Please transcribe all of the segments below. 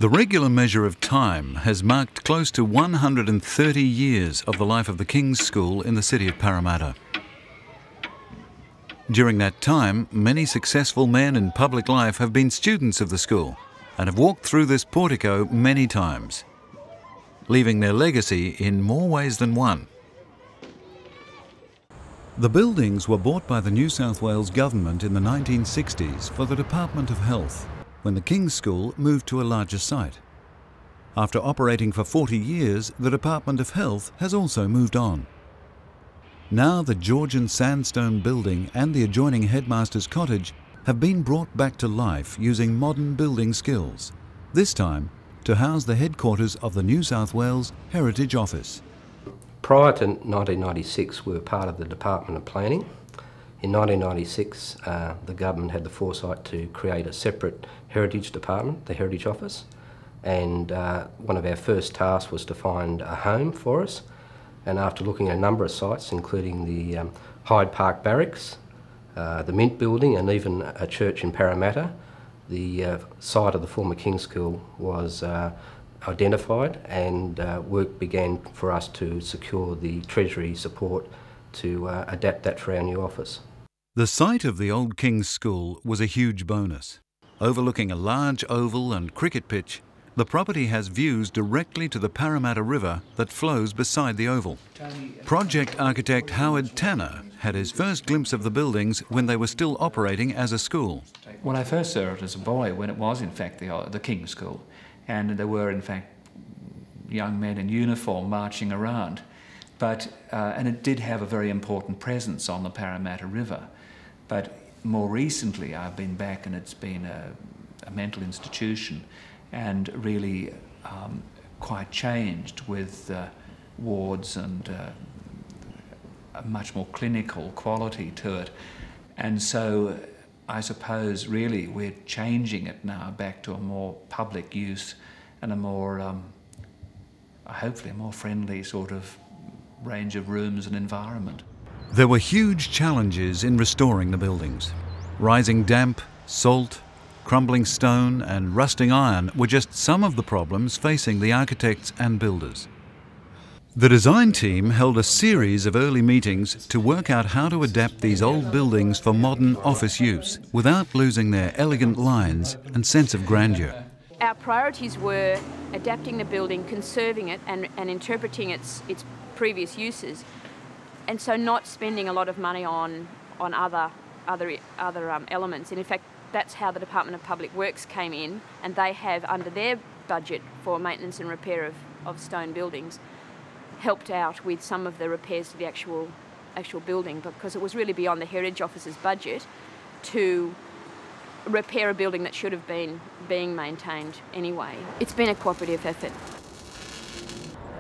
The regular measure of time has marked close to 130 years of the life of the King's School in the city of Parramatta. During that time, many successful men in public life have been students of the school and have walked through this portico many times, leaving their legacy in more ways than one. The buildings were bought by the New South Wales government in the 1960s for the Department of Health, when the King's School moved to a larger site. After operating for 40 years, the Department of Health has also moved on. Now the Georgian sandstone building and the adjoining headmaster's cottage have been brought back to life using modern building skills, this time to house the headquarters of the New South Wales Heritage Office. Prior to 1996, we were part of the Department of Planning. In 1996, the government had the foresight to create a separate heritage department, the Heritage Office, and one of our first tasks was to find a home for us. And after looking at a number of sites, including the Hyde Park Barracks, the Mint Building, and even a church in Parramatta, the site of the former King's School was identified, and work began for us to secure the Treasury support to adapt that for our new office. The site of the old King's School was a huge bonus. Overlooking a large oval and cricket pitch, the property has views directly to the Parramatta River that flows beside the oval. Project architect Howard Tanner had his first glimpse of the buildings when they were still operating as a school. Well, I first saw it as a boy when it was in fact the King's School, and there were in fact young men in uniform marching around. And it did have a very important presence on the Parramatta River. But more recently I've been back and it's been a mental institution and really quite changed with wards and a much more clinical quality to it. And so I suppose really we're changing it now back to a more public use and a more, hopefully a more friendly sort of range of rooms and environment. There were huge challenges in restoring the buildings. Rising damp, salt, crumbling stone and rusting iron were just some of the problems facing the architects and builders. The design team held a series of early meetings to work out how to adapt these old buildings for modern office use without losing their elegant lines and sense of grandeur. Our priorities were adapting the building, conserving it and interpreting its previous uses, and so not spending a lot of money on other elements. And in fact, that's how the Department of Public Works came in, and they have, under their budget for maintenance and repair of stone buildings, helped out with some of the repairs to the actual building, because it was really beyond the Heritage Office's budget to repair a building that should have been being maintained anyway. It's been a cooperative effort.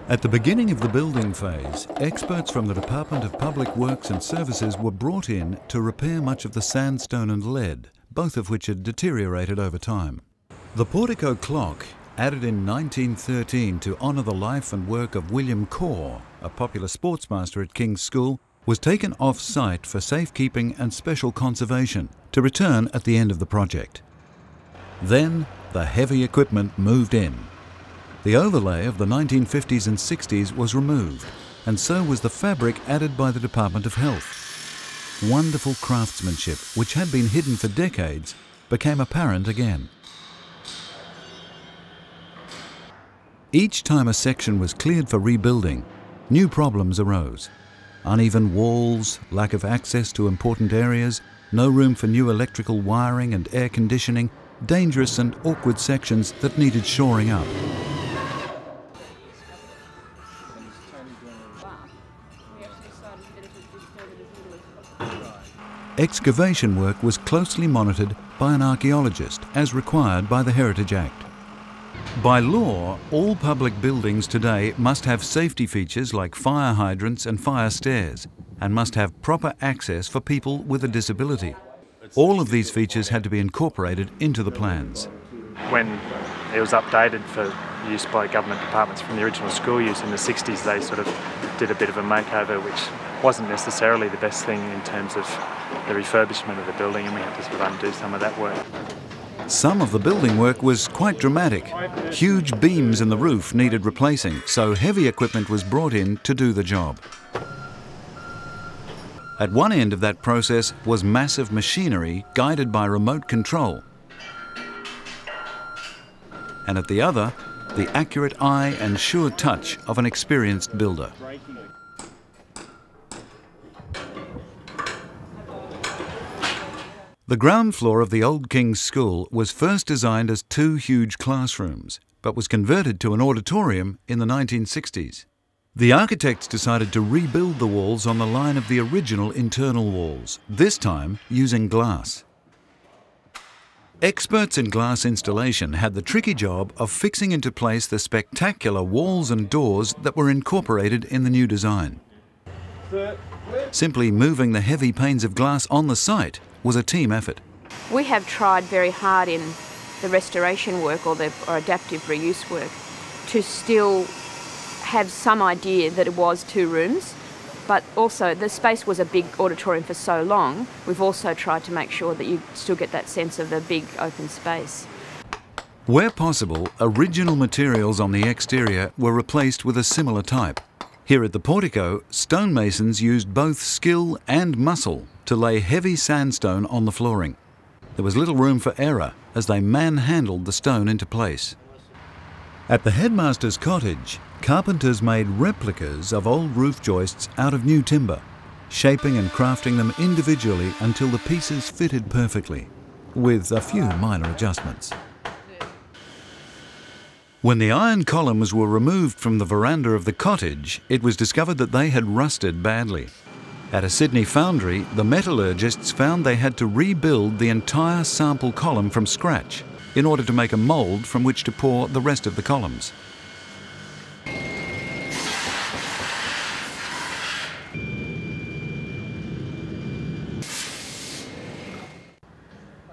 At the beginning of the building phase, experts from the Department of Public Works and Services were brought in to repair much of the sandstone and lead, both of which had deteriorated over time. The portico clock, added in 1913 to honour the life and work of William Corr, a popular sportsmaster at King's School, was taken off-site for safekeeping and special conservation to return at the end of the project. Then the heavy equipment moved in. The overlay of the 1950s and 60s was removed, and so was the fabric added by the Department of Health. Wonderful craftsmanship, which had been hidden for decades, became apparent again. Each time a section was cleared for rebuilding, new problems arose. Uneven walls, lack of access to important areas, no room for new electrical wiring and air conditioning, dangerous and awkward sections that needed shoring up. Excavation work was closely monitored by an archaeologist, as required by the Heritage Act. By law, all public buildings today must have safety features like fire hydrants and fire stairs, and must have proper access for people with a disability. All of these features had to be incorporated into the plans. When it was updated for use by government departments from the original school use in the 60s, they sort of did a bit of a makeover, which wasn't necessarily the best thing in terms of the refurbishment of the building, and we had to sort of undo some of that work. Some of the building work was quite dramatic. Huge beams in the roof needed replacing, so heavy equipment was brought in to do the job. At one end of that process was massive machinery guided by remote control. And at the other, the accurate eye and sure touch of an experienced builder. The ground floor of the Old King's School was first designed as 2 huge classrooms, but was converted to an auditorium in the 1960s. The architects decided to rebuild the walls on the line of the original internal walls, this time using glass. Experts in glass installation had the tricky job of fixing into place the spectacular walls and doors that were incorporated in the new design. Simply moving the heavy panes of glass on the site was a team effort. We have tried very hard in the restoration work or adaptive reuse work to still have some idea that it was 2 rooms, but also the space was a big auditorium for so long, we've also tried to make sure that you still get that sense of the big open space. Where possible, original materials on the exterior were replaced with a similar type. Here at the portico, stonemasons used both skill and muscle to lay heavy sandstone on the flooring. There was little room for error as they manhandled the stone into place. At the headmaster's cottage, carpenters made replicas of old roof joists out of new timber, shaping and crafting them individually until the pieces fitted perfectly, with a few minor adjustments. When the iron columns were removed from the veranda of the cottage, it was discovered that they had rusted badly. At a Sydney foundry, the metallurgists found they had to rebuild the entire sample column from scratch in order to make a mould from which to pour the rest of the columns.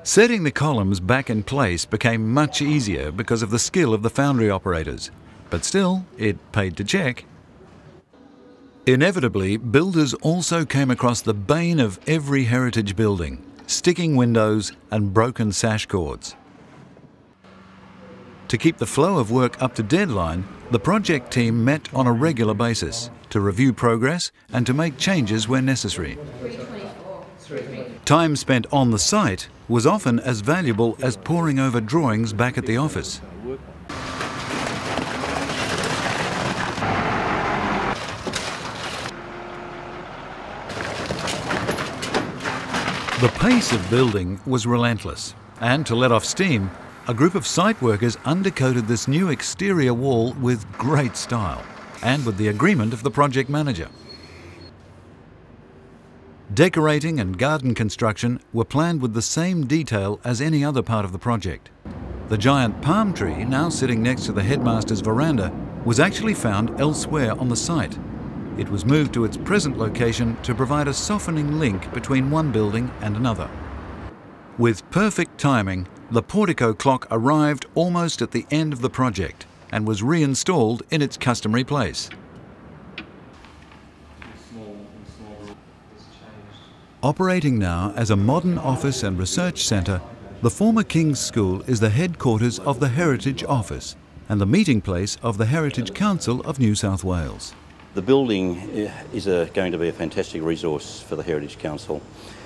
Setting the columns back in place became much easier because of the skill of the foundry operators, but still, it paid to check. Inevitably, builders also came across the bane of every heritage building: sticking windows and broken sash cords. To keep the flow of work up to deadline, the project team met on a regular basis to review progress and to make changes where necessary. Time spent on the site was often as valuable as poring over drawings back at the office. The pace of building was relentless, and to let off steam, a group of site workers undercoated this new exterior wall with great style, and with the agreement of the project manager. Decorating and garden construction were planned with the same detail as any other part of the project. The giant palm tree, now sitting next to the headmaster's veranda, was actually found elsewhere on the site. It was moved to its present location to provide a softening link between one building and another. With perfect timing, the portico clock arrived almost at the end of the project and was reinstalled in its customary place. Operating now as a modern office and research centre, the former King's School is the headquarters of the Heritage Office and the meeting place of the Heritage Council of New South Wales. The building is going to be a fantastic resource for the Heritage Council.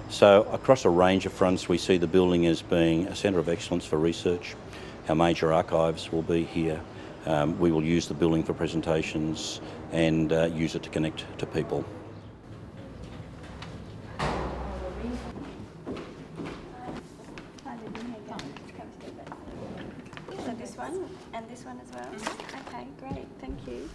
So across a range of fronts, we see the building as being a centre of excellence for research. Our major archives will be here. We will use the building for presentations and use it to connect to people. So this one and this one as well? Okay, great, thank you.